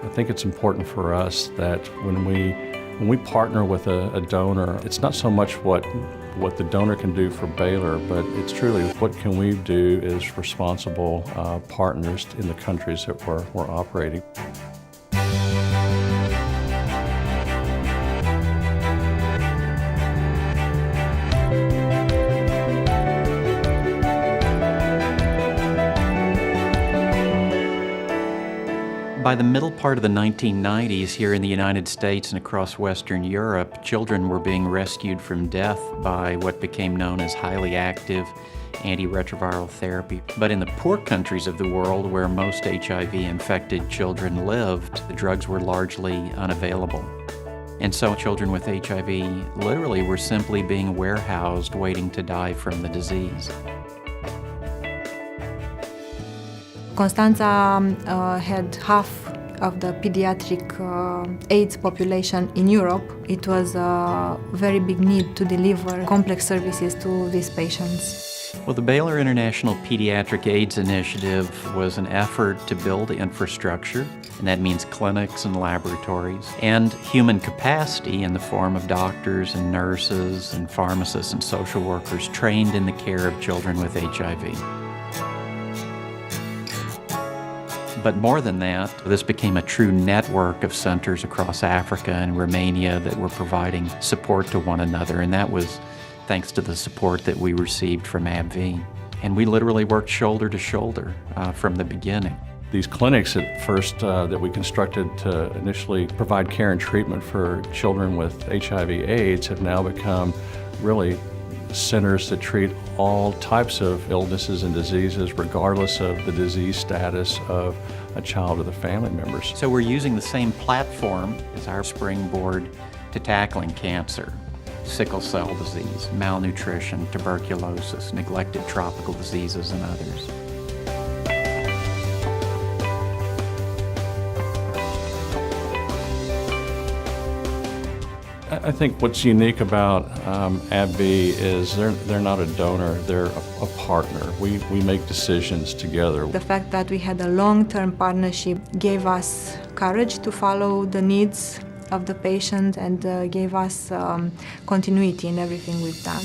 I think it's important for us that when we partner with a donor, it's not so much what the donor can do for Baylor, but it's truly what can we do as responsible partners in the countries that we're operating. By the middle part of the 1990s, here in the United States and across Western Europe, children were being rescued from death by what became known as highly active antiretroviral therapy. But in the poor countries of the world, where most HIV-infected children lived, the drugs were largely unavailable. And so children with HIV literally were simply being warehoused, waiting to die from the disease. Constanța had half of the pediatric AIDS population in Europe. It was a very big need to deliver complex services to these patients. Well, the Baylor International Pediatric AIDS Initiative was an effort to build infrastructure, and that means clinics and laboratories, and human capacity in the form of doctors and nurses and pharmacists and social workers trained in the care of children with HIV. But more than that, this became a true network of centers across Africa and Romania that were providing support to one another, and that was thanks to the support that we received from AbbVie. And we literally worked shoulder to shoulder from the beginning. These clinics at first that we constructed to initially provide care and treatment for children with HIV/AIDS have now become really centers that treat all types of illnesses and diseases regardless of the disease status of a child or the family members. So we're using the same platform as our springboard to tackling cancer, sickle cell disease, malnutrition, tuberculosis, neglected tropical diseases, and others. I think what's unique about AbbVie is they're not a donor, they're a partner. We make decisions together. The fact that we had a long-term partnership gave us courage to follow the needs of the patient and gave us continuity in everything we've done.